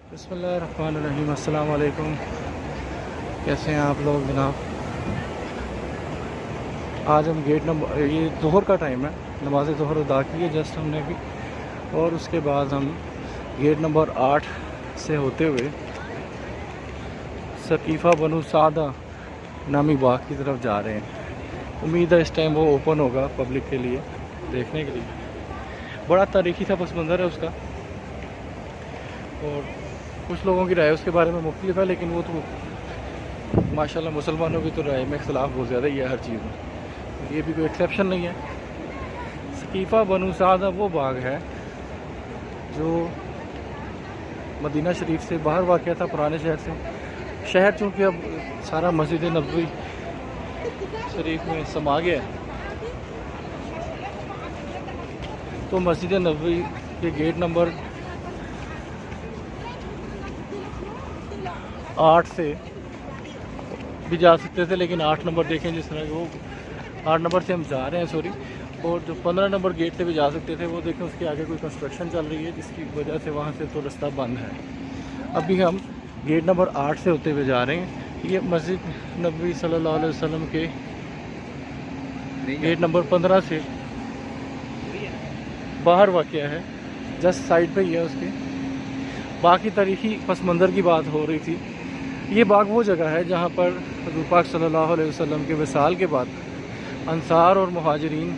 बिस्मिल्लाहिर्रहमानिर्रहीम। अस्सलाम वालेकुम। कैसे हैं आप लोग जनाब? आज हम गेट नंबर, ये ज़ोहर का टाइम है, नमाज ज़ोहर अदा की है जस्ट हमने भी, और उसके बाद हम गेट नंबर 8 से होते हुए सकीफ़ा बनु सादा नामी बाग की तरफ जा रहे हैं। उम्मीद है इस टाइम वो ओपन होगा पब्लिक के लिए देखने के लिए। बड़ा तारीख़ी सा पस मंज़र है उसका, और कुछ लोगों की राय उसके बारे में मुख्तलिफ है, लेकिन वो तो माशाल्लाह मुसलमानों की तो राय में इख्तलाफ बहुत ज़्यादा ही है हर चीज़ में, ये भी कोई एक्सेप्शन नहीं है। सकीफ़ा बनु सादा वो बाग है जो मदीना शरीफ से बाहर वाक़या था, पुराने शहर से। शहर चूँकि अब सारा मस्जिद नबवी शरीफ में समा गया है, तो मस्जिद नबवी के गेट नंबर 8 से भी जा सकते थे, लेकिन 8 नंबर देखें जिस तरह वो 8 नंबर से हम जा रहे हैं, सॉरी। और जो 15 नंबर गेट से भी जा सकते थे, वो देखें उसके आगे कोई कंस्ट्रक्शन चल रही है जिसकी वजह से वहाँ से तो रास्ता बंद है। अभी हम गेट नंबर 8 से होते हुए जा रहे हैं। ये मस्जिद नबवी सल्लल्लाहु अलैहि वसल्लम के गेट नंबर 15 से बाहर वाक़या है, जस्ट साइड पे ही है उसके। बाकी तारीख़ी पस मंज़र की बात हो रही थी। ये बाग वो जगह है जहाँ पर हुज़ूर पाक सल्लल्लाहु अलैहि वसल्लम के विसाल के बाद अंसार और मुहाजिरीन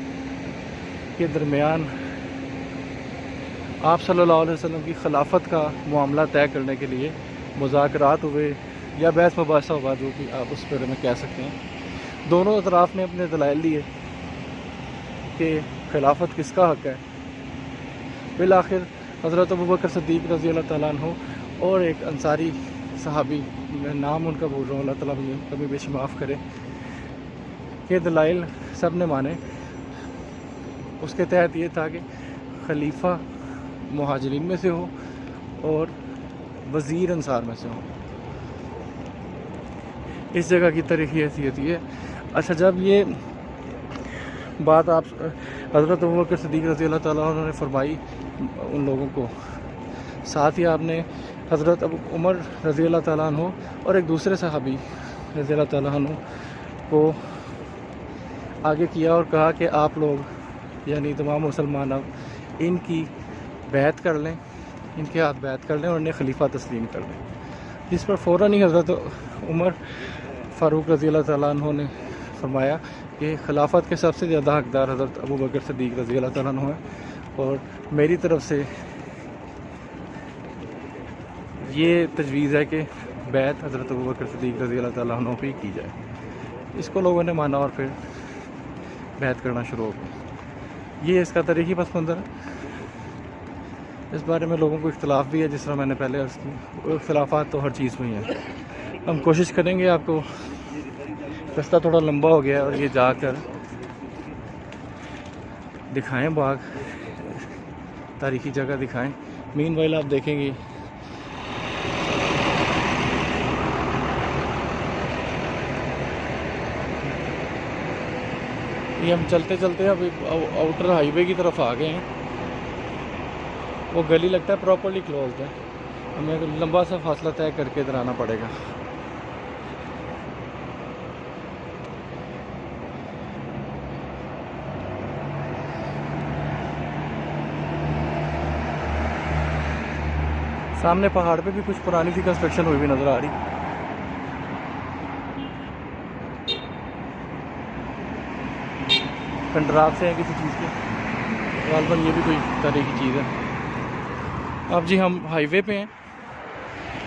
के दरमियान आप सल्लल्लाहु अलैहि वसल्लम की खिलाफत का मामला तय करने के लिए मुज़ाकरात हुए, या बहस मुबासा हुआ, जो कि आप उस बारे में कह सकते हैं। दोनों अतराफ़ ने अपने दलाइल दिए कि खिलाफत किसका हक़ है। बिल आखिर हज़रत अबू बकर सिद्दीक़ रज़ी अल्लाह तआला अन्हु और एक अंसारी सहाबी, मैं नाम उनका भूल रहा हूँ, अल्लाह ताला मुझे कभी बेशी माफ़ करे, के दलाइल सब ने माने। उसके तहत ये था कि खलीफा मुहाजिरीन में से हो और वज़ीर अंसार में से हो। इस जगह की तारीख़ी हैसियत ये है। अच्छा, जब ये बात आप हज़रत अबू बकर सिद्दीक़ रज़ी अल्लाह ताला अन्हु ने फरमाई उन लोगों को, साथ ही आपने हज़रत अबू उमर रज़ी अल्लाह ताला अन्हु और एक दूसरे सहाबी रज़ी अल्लाह ताला अन्हु को आगे किया और कहा कि आप लोग यानी तमाम मुसलमान अब इनकी बैत कर लें, इनके हाथ बैत कर लें और इन्हें खलीफा तस्लीम कर लें। जिस पर फ़ौरन ही हज़रत उमर फ़ारूक रज़ी अल्लाह ताला अन्हु ने फरमाया कि खिलाफत के सबसे ज़्यादा हक़दार हज़रत अबू बकर सिद्दीक़ रज़ी अल्लाह ताला अन्हु है, और मेरी तरफ़ से ये तजवीज़ है कि बैत हज़रत अबू बकर सिद्दीक़ रज़ी अल्लाह ताला अन्हु पे की जाए। इसको लोगों ने माना और फिर बैत करना शुरू हो गया। ये इसका तारीख़ी पस मंज़र है। इस बारे में लोगों को इख्तलाफ भी है, जिस तरह मैंने पहले अर्ज़ की। इख्तलाफात तो हर चीज़ में ही हैं। हम कोशिश करेंगे, आपको रास्ता थोड़ा लंबा हो गया है और ये जाकर दिखाएं बाग, तारीख़ी जगह दिखाएं। मीनवाइल आप देखेंगे ये हम चलते चलते अभी आउटर हाईवे की तरफ आ गए हैं। वो गली लगता है प्रॉपर्ली क्लोज्ड है, हमें लंबा सा फासला तय करके इधर आना पड़ेगा। सामने पहाड़ पे भी कुछ पुरानी सी कंस्ट्रक्शन हुई भी नज़र आ रही। खंडरात से है किसी चीज़ के, गालबन ये भी कोई तारीख़ी चीज़ है। अब जी हम हाईवे पे हैं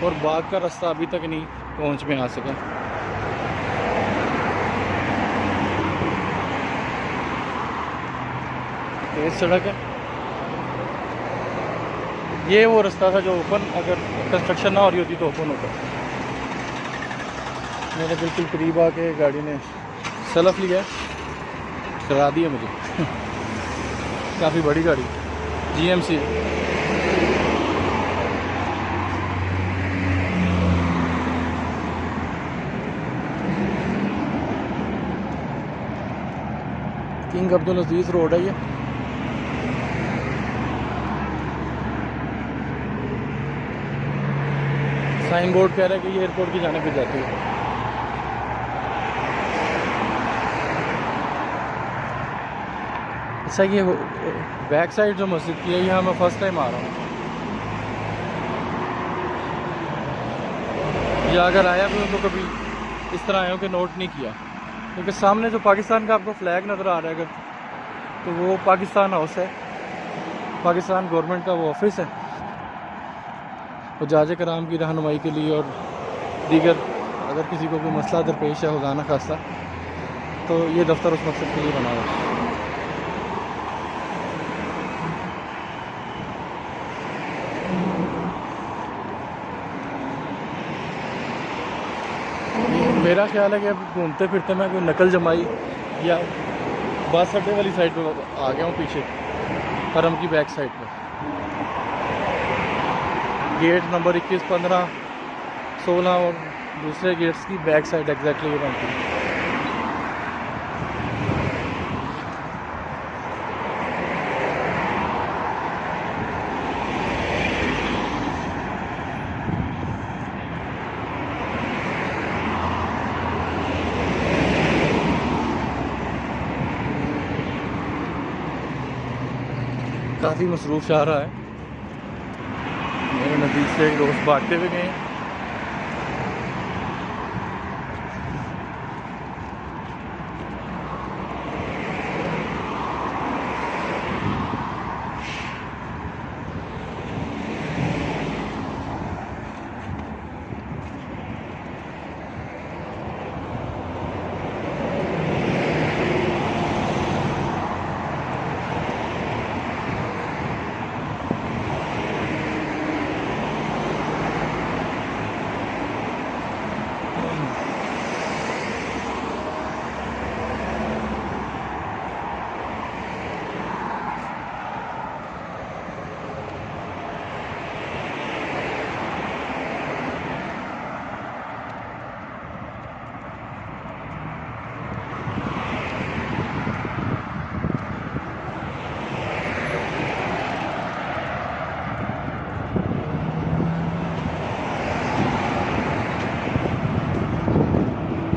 और बाग का रास्ता अभी तक नहीं पहुंच में आ सका। तेज़ सड़क है। ये वो रास्ता था जो ओपन, अगर कंस्ट्रक्शन ना हो रही होती तो ओपन होता। मेरे बिल्कुल करीब आके गाड़ी ने सलफ लिया, करा दिया मुझे। काफ़ी बड़ी गाड़ी, GMC। किंग अब्दुल अजीज़ रोड है ये। साइन बोर्ड कह रहा है कि ये एयरपोर्ट की जाने पे जाती है। अच्छा, ये बैक साइड जो मस्जिद की है, यहाँ मैं फ़र्स्ट टाइम आ रहा हूँ। या अगर आया भी हूँ तो कभी इस तरह आया हूँ कि नोट नहीं किया, क्योंकि सामने जो पाकिस्तान का आपको फ्लैग नज़र आ रहा है अगर, तो वो पाकिस्तान हाउस है, पाकिस्तान गवर्नमेंट का वो ऑफिस है। हुज्जाज कराम की रहनुमाई के लिए और दीगर अगर किसी को कोई मसला दरपेश है खुदा न खास्ता, तो ये दफ्तर उस मकसद के लिए बना हुआ है। मेरा ख्याल है कि अब घूमते फिरते मैं कोई नकल जमाई या बस अड्डे वाली साइड पे आ गया हूँ, पीछे हरम की बैक साइड पे। गेट नंबर 21, 15, 16 और दूसरे गेट्स की बैक साइड एग्जैक्टली ये बनती है। काफ़ी मसरूफ़ शाहरा है। मेरे नज़दीक से एक दोस्त भागते हुए गए।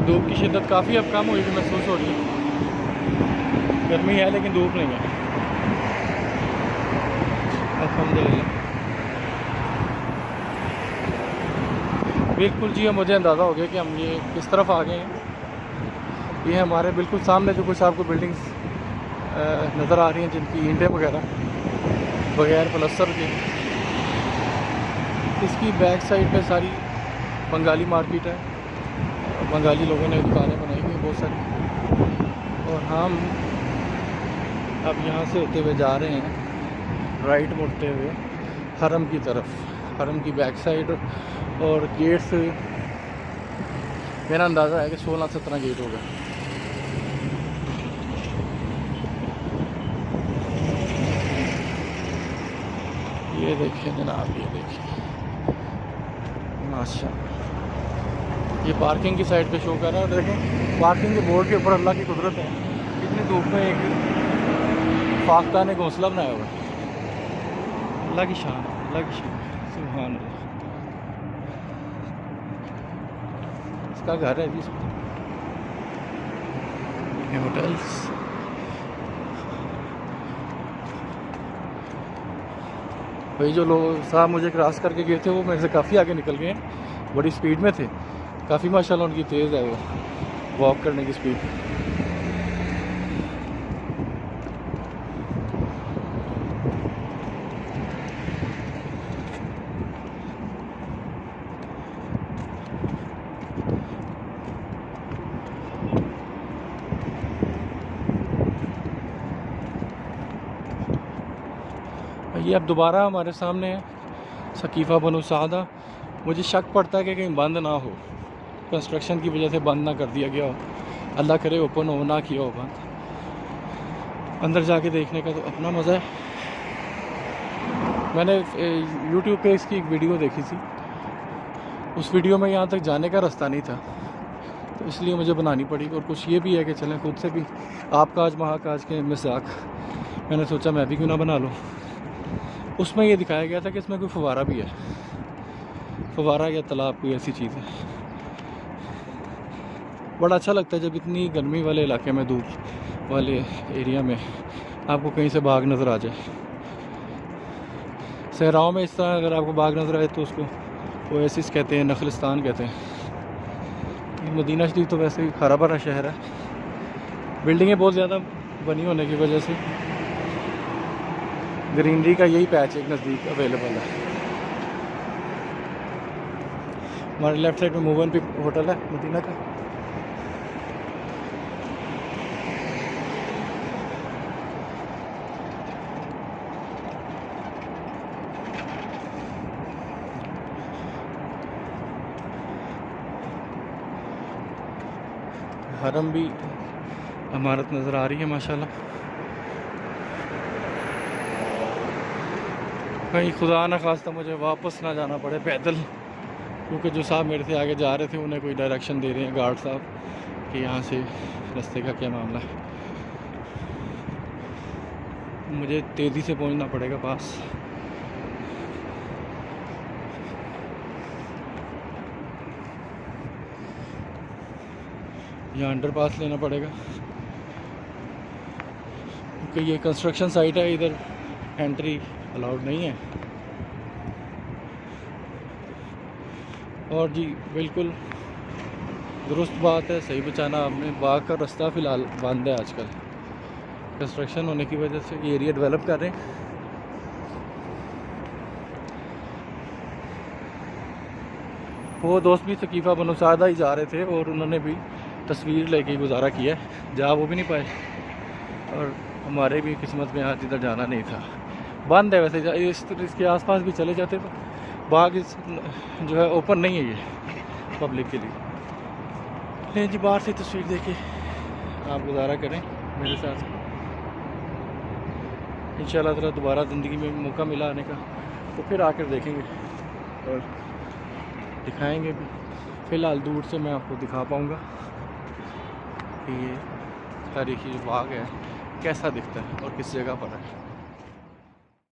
धूप की शिद्दत काफ़ी अब कम हुई भी महसूस हो रही है। गर्मी है लेकिन धूप नहीं है, अल्हम्दुलिल्लाह। बिल्कुल जी, मुझे अंदाज़ा हो गया कि हम ये किस तरफ आ गए हैं। ये हमारे बिल्कुल सामने जो कुछ आपको बिल्डिंग्स नज़र आ रही हैं, जिनकी ईंटें वगैरह बगैर प्लस्तर के, इसकी बैक साइड पे सारी बंगाली मार्केट है। बंगाली लोगों ने दुकानें बनाई हुई बहुत सारी। और हम अब यहाँ से होते हुए जा रहे हैं राइट मुड़ते हुए हरम की तरफ, हरम की बैक साइड। और गेट से मेरा अंदाज़ा है कि 16-17 गेट होगा। ये देखिए जनाब, ये देखिए माशाल्लाह, ये पार्किंग की साइड पे शो कर रहा है। देखें पार्किंग के बोर्ड के ऊपर अल्लाह की कुदरत है, इतनी धूप में एक फाख्ता ने घोंसला बनाया हुआ है। अल्लाह की शान, अल्लाह की शान, सुभान अल्लाह। इसका घर है जी, ये होटल्स। भाई जो लोग साहब मुझे क्रॉस करके गए थे वो मेरे से काफ़ी आगे निकल गए, बड़ी स्पीड में थे। काफ़ी माशाल्लाह उनकी तेज़ है वो वॉक करने की स्पीड। ये अब दोबारा हमारे सामने है सकीफ़ा बनु सादा। मुझे शक पड़ता है कि कहीं बंद ना हो, कंस्ट्रक्शन की वजह से बंद ना कर दिया गया हो। अल्लाह करे ओपन हो, ना किया हो बंद। अंदर जाके देखने का तो अपना मज़ा है। मैंने यूट्यूब पे इसकी एक वीडियो देखी थी, उस वीडियो में यहाँ तक जाने का रास्ता नहीं था, तो इसलिए मुझे बनानी पड़ी। और कुछ ये भी है कि चलें खुद से भी आपकाज महाकाज के मजाक, मैंने सोचा मैं भी क्यों ना बना लूँ। उसमें ये दिखाया गया था कि इसमें कोई फव्वारा भी है। फव्वारा या तालाब कोई ऐसी चीज़ है। बड़ा अच्छा लगता है जब इतनी गर्मी वाले इलाके में, धूप वाले एरिया में आपको कहीं से बाग नज़र आ जाए। सहराओं में इस तरह अगर आपको बाग नज़र आए तो उसको ओएसिस कहते हैं, नखलिस्तान कहते हैं। मदीना शरीफ तो वैसे ही हरा भरा शहर है, बिल्डिंगें बहुत ज़्यादा बनी होने की वजह से ग्रीनरी का यही पैच एक नज़दीक अवेलेबल है। हमारे लेफ्ट साइड में मूवन पे होटल है मदीना का। हरम भी इमारत नज़र आ रही है माशाल्लाह। कहीं खुदा न खास्ता मुझे वापस ना जाना पड़े पैदल, क्योंकि जो साहब मेरे से आगे जा रहे थे उन्हें कोई डायरेक्शन दे रहे हैं गार्ड साहब कि यहाँ से रास्ते का क्या मामला है। मुझे तेज़ी से पहुँचना पड़ेगा पास। यहाँ अंडर पास लेना पड़ेगा क्योंकि ये कंस्ट्रक्शन साइट है, इधर एंट्री अलाउड नहीं है। और जी बिल्कुल दुरुस्त बात है, सही बचाना आपने। बाग का रास्ता फ़िलहाल बंद है आजकल, कंस्ट्रक्शन होने की वजह से ये एरिया डेवलप कर रहे हैं। वो दोस्त भी सकीफ़ा बनो सादा ही जा रहे थे और उन्होंने भी तस्वीर लेके गुजारा किया है, जा वो भी नहीं पाए और हमारे भी किस्मत में आज इधर जाना नहीं था, बंद है। वैसे इसके आसपास भी चले जाते तो बाग जो है ओपन नहीं है ये पब्लिक के लिए। लेकिन जी बाहर से तस्वीर देखे आप गुजारा करें मेरे साथ। इंशाल्लाह ताला दोबारा ज़िंदगी में मौका मिला आने का तो फिर आकर देखेंगे और दिखाएंगे भी। फ़िलहाल दूर से मैं आपको दिखा पाऊँगा कि ये तारीखी जो बाग है कैसा दिखता है और किस जगह पर है।